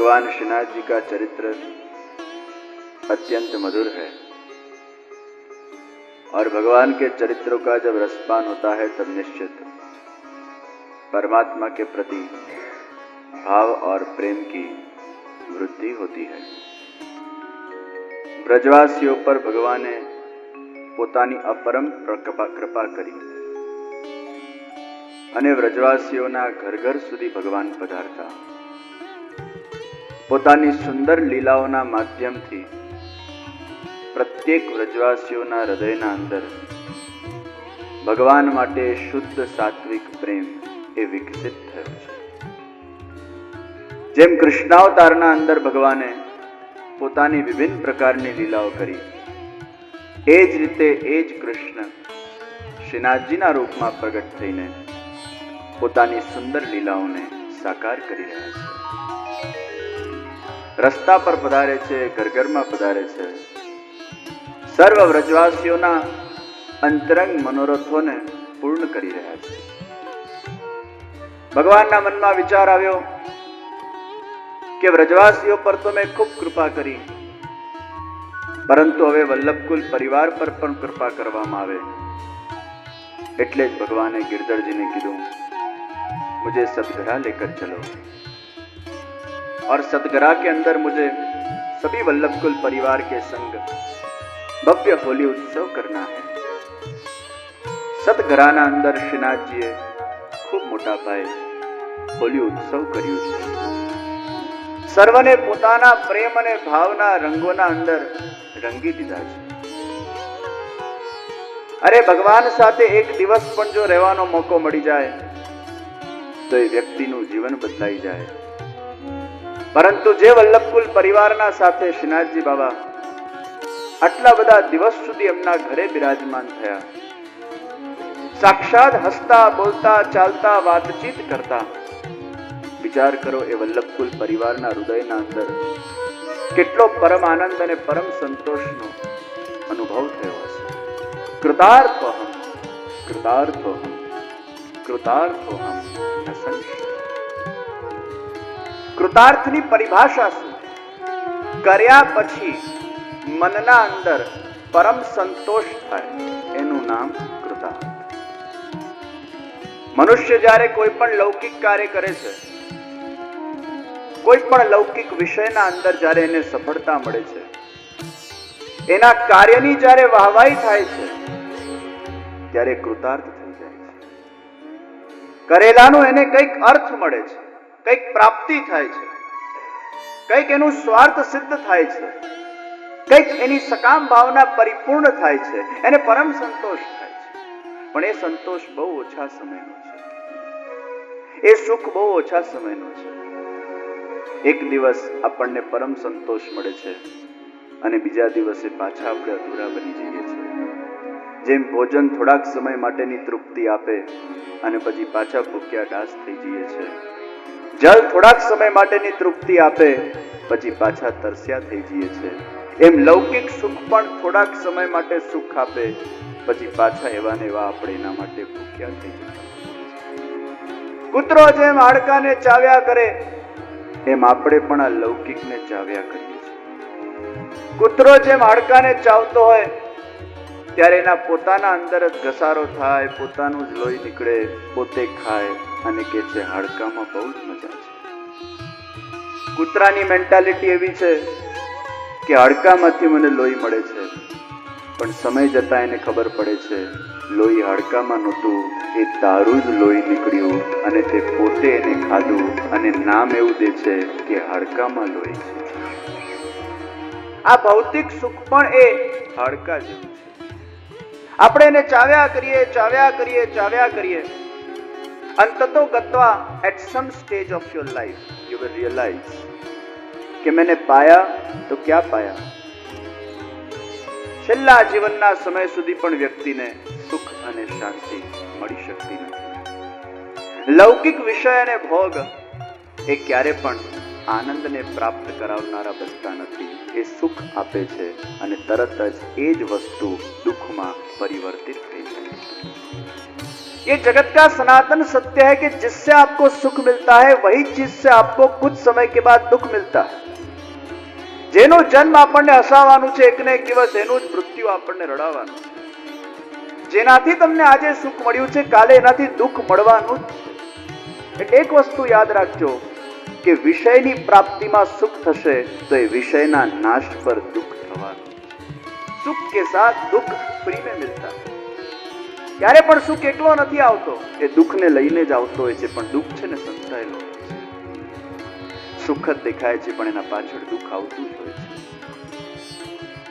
भगवान श्रीनाथ जी का चरित्र अत्यंत मधुर है और भगवान के चरित्रों का जब रसपान होता है तब निश्चित परमात्मा के प्रति भाव और प्रेम की वृद्धि होती है। ब्रजवासीओं पर भगवाने પોતાની અપરમ કૃપા કરી અને વ્રજવાસીઓના ઘર ઘર સુધી ભગવાન પધારતા પોતાની સુંદર લીલાઓના માધ્યમથી પ્રત્યેક વ્રજવાસીઓના હૃદયના અંદર ભગવાન માટે શુદ્ધ સાત્વિક પ્રેમ એ વિકસિત થયો છે। જેમ કૃષ્ણાવતારના અંદર ભગવાને પોતાની વિભિન્ન પ્રકારની લીલાઓ કરી, એ જ રીતે એ જ કૃષ્ણ શ્રીનાથજીના રૂપમાં પ્રગટ થઈને પોતાની સુંદર લીલાઓને સાકાર કરી રહ્યા છે। રસ્તા પર પધારે છે, ઘર ઘરમાં પધારે છે, સર્વ વ્રજવાસીઓના અંતરંગ મનોરથોને પૂર્ણ કરી રહ્યા છે। ભગવાનના મનમાં વિચાર આવ્યો કે વ્રજવાસીઓ પર તો મેં ખૂબ કૃપા કરી, પરંતુ હવે વલ્લભકુલ પરિવાર પર પણ કૃપા કરવામાં આવે। એટલે જ ભગવાને गिरधरजीને કીધું, मुझे सतगरा लेकर चलो और सतगरा के अंदर मुझे सभी वल्लभकुल परिवार के संग भव्य होली उत्सव करना है। सतगराना अंदर श्रीनाथजीए खूब मोटा पाये होली उत्सव कर्યું છે। સર્વને પોતાના પ્રેમ અને ભાવના રંગોના અંદર રંગી દીધા છે। અરે ભગવાન સાથે એક દિવસ પણ જો રહેવાનો મોકો મળી જાય તો એ વ્યક્તિનું જીવન બદલાઈ જાય। પરંતુ જે વલ્લભકુલ પરિવારના સાથે શ્રીનાથજી બાબા આટલા બધા દિવસ સુધી એમના ઘરે બિરાજમાન થયા, સાક્ષાત હસતા બોલતા ચાલતા વાતચીત કરતા, વિચાર કરો એ વલ્લભકુલ પરિવારના હૃદયના અંદર કેટલો પરમ આનંદ અને પરમ સંતોષનો અનુભવ થયો હશે। કૃતાર્થોહમ કૃતાર્થોહમ કૃતાર્થોહમ ન સંશય। કૃતાર્થની પરિભાષા શું? કર્યા પછી મનના અંદર પરમ સંતોષ થાય એનું નામ કૃતાર્થ। મનુષ્ય જ્યારે કોઈ પણ લૌકિક કાર્ય કરે છે, કોઈ પણ લૌકિક વિષયના અંદર જ્યારે એને સફળતા મળે છે, એના કાર્યની જ્યારે વાહવાઈ થાય છે, ત્યારે કૃતાર્થ થઈ જાય છે। કરેલાનું એને કંઈક અર્થ મળે છે, કંઈક પ્રાપ્તિ થાય છે, કંઈક એનું સ્વાર્થ સિદ્ધ થાય છે, કંઈક એની સકામ ભાવના પરિપૂર્ણ થાય છે, એને પરમ સંતોષ થાય છે। પણ એ સંતોષ બહુ ઓછા સમયનો છે, એ સુખ બહુ ઓછા સમયનો છે। એક દિવસ આપણને પરમ સંતોષ મળે છે અને બીજા દિવસે પાછા આપણે અધૂરા બની જઈએ છીએ। જેમ ભોજન થોડાક સમય માટેની તૃપ્તિ આપે અને પછી પાછા ભૂખ્યા ડાસ થઈ જઈએ છીએ, જલ થોડાક સમય માટેની તૃપ્તિ આપે પછી પાછા તરસ્યા થઈ જઈએ છીએ, એમ લૌકિક સુખ પણ થોડાક સમય માટે સુખ આપે પછી પાછા એવા ને એવા આપણે એના માટે ભૂખ્યા થઈ જઈએ। કૂતરો જેમ હાડકાને ચાવ્યા કરે એમ આપણે પણ આ લૌકિકને ચાવ્યા કરીએ છીએ। કૂતરો જેમ હાડકાને ચાવતો હોય ત્યારે એના પોતાના અંદર જ ઘસારો થાય, પોતાનું જ લોહી નીકળે, પોતે ખાય અને કે છે હાડકામાં બહુ જ મજા છે। કૂતરાની મેન્ટાલિટી એવી છે કે હાડકામાંથી મને લોહી મળે છે, પણ સમય જતા એને ખબર પડે છે લોહી હાડકામાં નહોતું, એ તારું જ લોહી નીકળ્યું અને તે પોતે એને ખાધું અને નામ એવું દે છે કે હાડકામાં લોહી છે। આ ભૌતિક સુખ પણ એ હાડકા જેવું છે। આપણે એને ચાવ્યા કરીએ, ચાવ્યા કરીએ, ચાવ્યા કરીએ, અંતતો ગત્વા at some stage of your life you will realise કે मैंने पाया तो क्या पाया। છેલ્લા જીવનના સમય સુધી પણ વ્યક્તિને સુખ અને શાંતિ મળી શકતી નથી। લૌકિક વિષય અને ભોગ એ ક્યારે પણ આનંદને પ્રાપ્ત કરાવનારા બનતા નથી, એ સુખ આપે છે અને તરત જ એ જ વસ્તુ દુઃખમાં પરિવર્તિત થઈ જાય છે। ये जगत का सनातन सत्य है कि जिससे आपको सुख मिलता है वही चीज से आपको कुछ समय के बाद दुख मिलता है। જેનો જન્મ આપણને હસાવવાનું છે, એક ને એક દિવસ એનું જ મૃત્યુ આપણને રડાવવાનું છે। જેનાથી તમને આજે સુખ મળ્યું છે, કાલે એનાથી દુઃખ મળવાનું જ છે। એટલે એક વસ્તુ યાદ રાખજો કે વિષયની પ્રાપ્તિમાં સુખ થશે તો એ વિષયના નાશ પર દુઃખ થવાનું। સુખ કે સાથ દુઃખ ફ્રી में मिलता है। ક્યારે પણ સુખ એકલો નથી આવતો, એ દુઃખને લઈને જ આવતો હોય છે, પણ દુઃખ છે ને સંતાયેલો હોય છે। સુખ જ દેખાય છે પણ એના પાછળ દુઃખ આવતું જ હોય છે।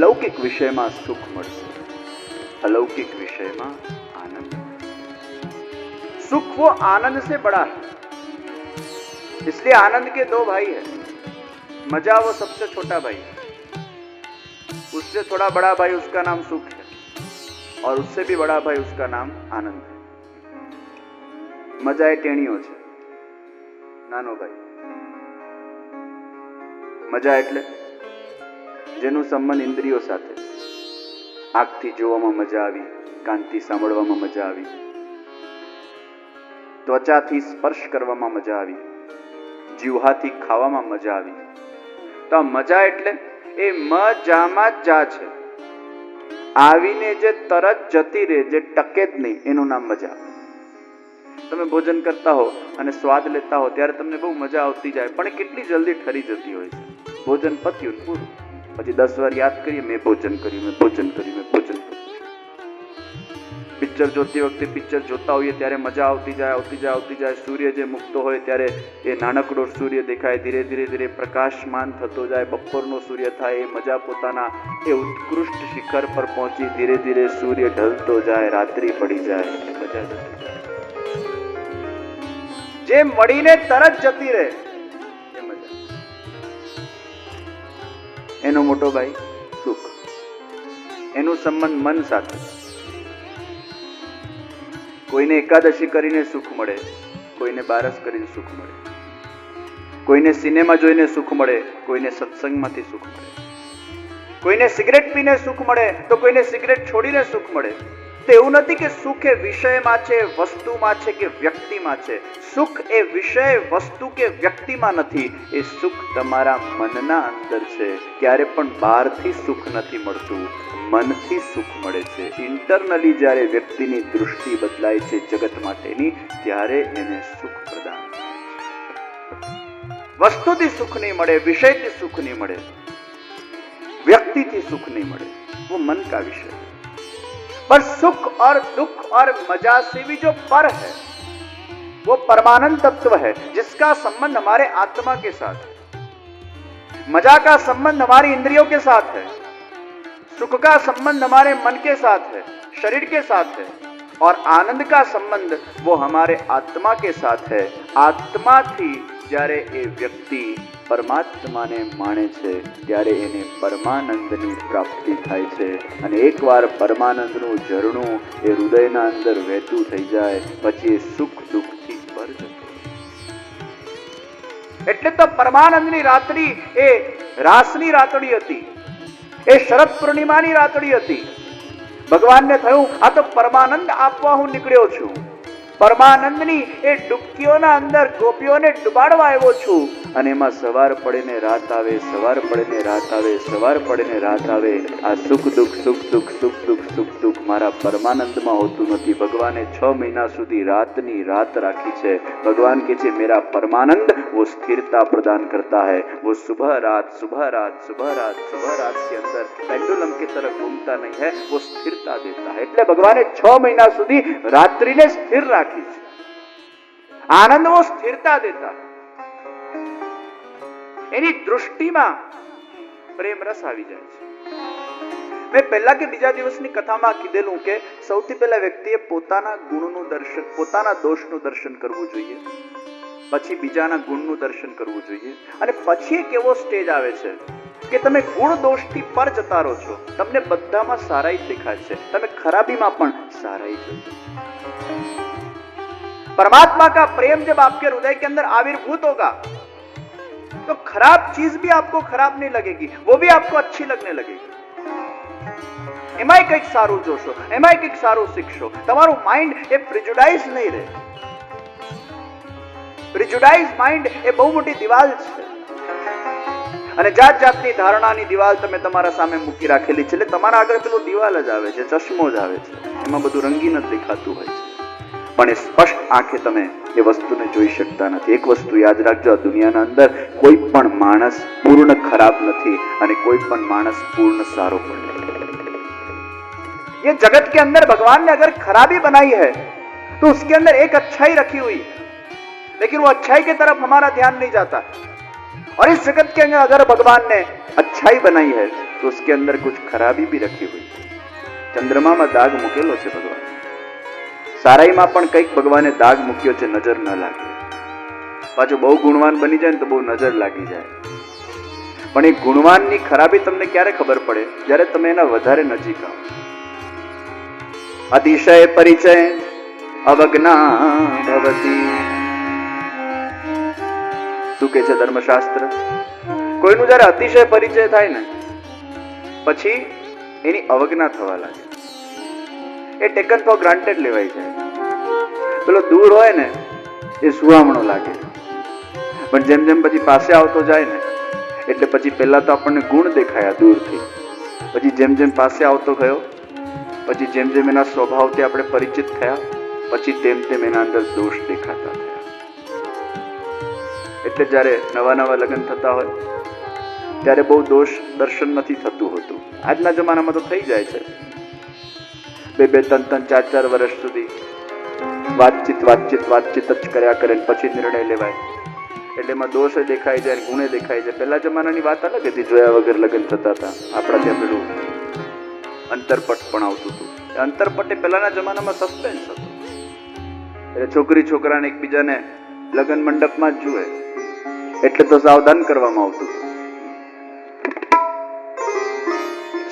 લૌકિક વિષયમાં સુખ મળશે, अलौकिक विषय में आनंद। सुख वो आनंद से बड़ा है, इसलिए आनंद के दो भाई है। मजा वो सबसे छोटा भाई है, उससे थोड़ा बड़ा भाई उसका नाम सुख है, और उससे भी बड़ा भाई उसका नाम आनंद है। मजा ए टेणियो छे, नानो भाई। मजा एटले जेनु संबंध इंद्रियों साथे। आँखથી જોવામાં મજા આવી, કાનથી સાંભળવામાં મજા આવી, ત્વચાથી સ્પર્શ કરવામાં મજા આવી, જીવહાથી ખાવામાં મજા આવી। તો આ મજા એટલે એ મજામાં જ જા છે, આવીને જે તરત જતી રહે, જે ટકે જ નહીં, એનું નામ મજા। તમે ભોજન કરતા હો અને સ્વાદ લેતા હો ત્યારે તમને બહુ મજા આવતી જાય, પણ એ કેટલી જલ્દી ઠરી જતી હોય છે। ભોજન પત્યું પૂરું, પછી 10 વાર याद करिए मैं भोजन કર્યું, मैं भोजन કર્યું, मैं भोजन કર્યું। પિક્ચર જોતી વખતે પિક્ચર જોતા હોઈએ ત્યારે મજા આવતી જાય, આવતી જાય, આવતી જાય। સૂર્ય જે મુકતો હોય ત્યારે એ નાનકડો સૂર્ય દેખાય, ધીરે ધીરે ધીરે પ્રકાશમાન થતો જાય, બપોરનો સૂર્ય થાય, એ મજા પોતાના એ ઉત્કૃષ્ટ શિખર પર પહોંચી, ધીરે ધીરે સૂર્ય ઢળતો જાય, રાત્રિ પડી જાય, મજા જતી જાય। જે મળીને તરત જતી રહે એ મજા। એનો મોટો ભાઈ સુખ, એનો સંબંધ મન સાથે। કોઈને એકાદશી કરીને સુખ મળે, કોઈને બારસ કરીને સુખ મળે, કોઈને સિનેમા જોઈને સુખ મળે, કોઈને સત્સંગમાંથી સુખ મળે, કોઈને સિગરેટ પીને સુખ મળે તો કોઈને સિગરેટ છોડીને સુખ મળે। તો એવું નથી કે સુખ એ વિષયમાં છે, વસ્તુમાં છે કે વ્યક્તિમાં છે। સુખ એ વિષય, વસ્તુ કે વ્યક્તિમાં નથી, એ સુખ તમારા મનના અંદર છે। ક્યારે પણ બહારથી સુખ નથી મળતું, મનથી સુખ મળે છે। ઇન્ટરનલી જ્યારે વ્યક્તિની દૃષ્ટિ બદલાય છે જગત માટેની, ત્યારે એને સુખ પ્રદાન થાય છે। વસ્તુથી સુખ નહીં મળે, વિષયથી સુખ નહીં મળે, व्यक्ति सुख नहीं मिले, वो मन का विषय है। पर सुख और दुख और मजा से भी जो पर है वो परमानंद तत्व है, जिसका संबंध हमारे आत्मा के साथ है। मजा का संबंध हमारी इंद्रियों के साथ है, सुख का संबंध हमारे मन के साथ है, शरीर के साथ है, और आनंद का संबंध वो हमारे आत्मा के साथ है। आत्मा थी જ્યારે એ વ્યક્તિ પરમાત્માને માણે છે ત્યારે એને પરમાનંદની પ્રાપ્તિ થાય છે। અને એકવાર પરમાનંદનું ઝરણું એ હૃદયના અંદર વહેતું થઈ જાય પછી એ સુખ દુઃખથી ભર જતું। એટલે તો પરમાનંદની રાત્રિ એ રાસની રાતડી હતી, એ શરદ પૂર્ણિમાની રાતડી હતી। ભગવાનને થયું આ તો પરમાનંદ આપવા હું નીકળ્યો છું, પરમાનંદની એ ડૂબકીઓના અંદર ગોપીઓને ડુબાડવા આવ્યો છું। અને એમાં સવાર પડે ને રાત આવે, સવાર પડે ને રાત આવે, સવાર પડે ને રાત આવે। આ સુખ દુઃખ, સુખ દુઃખ, સુખ દુઃખ, સુખ દુઃખ મારા પરમાનંદમાં હોતું નથી। ભગવાને 6 મહિના સુધી રાતની રાત રાખી છે। ભગવાન કહે છે मेरा परमानंद वो स्थिरता प्रदान करता है, वो सुबह रात सुबह रात सुबह रात सुबह रात के अंदर पेंडुलम की तरह घूमता नहीं है, वो स्थिरता देता है। એટલે ભગવાને 6 મહિના સુધી રાત્રિને સ્થિર રાખી છે। આનંદ वो स्थिरता देता है। એની દૃષ્ટિમાં પ્રેમ રસ આવી જાય છે। મેં પહેલા કે બીજા દિવસની કથામાં કીધેલું કે સૌથી પહેલા વ્યક્તિએ પોતાના ગુણનું દર્શન, પોતાના દોષનું દર્શન કરવું જોઈએ, પછી બીજાના ગુણનું દર્શન કરવું જોઈએ, અને પછી એક એવો સ્ટેજ આવે છે કે તમે ગુણ દોષથી પર જતા રહો છો, તમને બધામાં સારાઈ દેખાય છે, તમે ખરાબીમાં પણ સારાઈ જોજો। परमात्मा का प्रेम जब आपके हृदय के अंदर आविर्भूत होगा तो खराब चीज भी आपको खराब नहीं लगेगी, वो भी आपको अच्छी लगने लगेगी। એમાંય કંઈક સારું જોશો, એમાંય કંઈક સારું શીખશો. તમારું માઇન્ડ એ પ્રિજુડાઇઝ નહીં રહે. પ્રિજુડાઇઝ માઇન્ડ એ બહુ મોટી દિવાલ છે અને જાત જાતની ધારણાની દિવાલ તમે તમારા સામે મૂકી રાખેલી છે. એટલે તમારા આગળ પેલો દિવાલ જ આવે છે, ચશ્મો જ આવે છે, એમાં બધું રંગીન જ દેખાતું હોય છે, પણ એ સ્પષ્ટ આંખે તમે એ વસ્તુને જોઈ શકતા નથી. એક વસ્તુ યાદ રાખજો, આ દુનિયાના અંદર કોઈ પણ માણસ પૂર્ણ ખરાબ નથી અને કોઈ પણ માણસ પૂર્ણ સારો પણ नहीं. ये जगत के अंदर भगवान ने अगर खराबी बनाई है तो उसके अंदर एक अच्छाई रखी हुई है, लेकिन वो अच्छाई की तरफ हमारा ध्यान नहीं जाता. और इस जगत के अंदर अगर भगवान ने अच्छाई बनाई है तो उसके अंदर कुछ खराबी भी रखी हुई है. चंद्रमा में दाग મૂકેલો છે ભગવાન, સારાઈમાં પણ કંઈક ભગવાને દાગ મૂક્યો છે, નજર ન લાગે. પાછો બહુ ગુણવાન બની જાય ને તો બહુ નજર લાગી જાય. પણ એ ગુણવાનની ખરાબી તમને ક્યારે ખબર પડે? જ્યારે તમે એના વધારે નજીક આવો. અતિશય પરિચય અવજ્ઞા ભવતી. શું કે છે ધર્મશાસ્ત્ર? કોઈનું જયારે અતિશય પરિચય થાય ને પછી એની અવજ્ઞા થવા લાગે. એ ટેકન ફોર ગ્રાન્ટેડ લેવાય જાય. પેલો દૂર હોય ને એ સુહામણો લાગે, પણ જેમ જેમ પછી પાસે આવતો જાય ને એટલે પછી પહેલા તો આપણને ગુણ દેખાયા દૂરથી, પછી જેમ જેમ પાસે આવતો ગયો, પછી જેમ જેમ એના સ્વભાવથી આપણે પરિચિત થયા, પછી તેમ તેમ એના અંદર દોષ દેખાતા થયા. એટલે જ્યારે નવા નવા લગ્ન થતા હોય ત્યારે બહુ દોષ દર્શન નથી થતું હોતું. આજના જમાનામાં તો થઈ જાય છે. 2-2, 3-3, 4-4 વર્ષ સુધી વાતચીત જ કર્યા કરે પછી નિર્ણય લેવાય. એટલે એમાં દોષ દેખાઈ જાય, ગુણે દેખાઈ જાય. પહેલા જમાનાની વાત અલગ હતી, જોયા વગર લગ્ન થતા હતા. આપણા ત્યાં પેલું અંતરપટ પણ આવતું હતું. અંતરપટ એ પહેલાના જમાનામાં સસ્પેન્સ હતું. એટલે છોકરી છોકરાને એકબીજાને લગ્ન મંડપમાં જ જુએ એટલે તો સાવધાન કરવામાં આવતું હતું.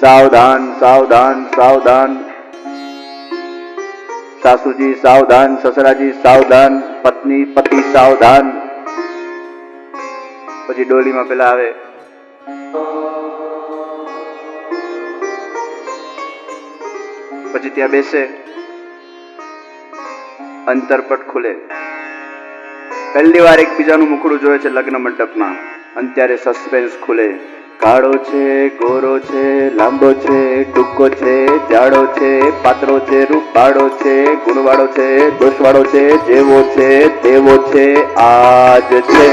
સાવધાન સાવધાન સાવધાન, સાસુજી સાવધાન, સસરાજી સાવધાન, પત્ની પતિ સાવધાન. પછી ડોલીમાં પેલા આવે, પછી ત્યાં બેસે, અંતરપટ ખુલે. પહેલી વાર એકબીજાનું મુખડું જોયે છે લગ્ન મંડપમાં અને ત્યારે સસ્પેન્સ ખુલે. કાળો છે, ગોરો છે, લાંબો છે, ટૂંકો છે, જાડો છે, પાતળો છે, રૂપાળો છે, ગુણવાળો છે, દોષવાળો છે, જેવો છે તેવો છે, આજ છે.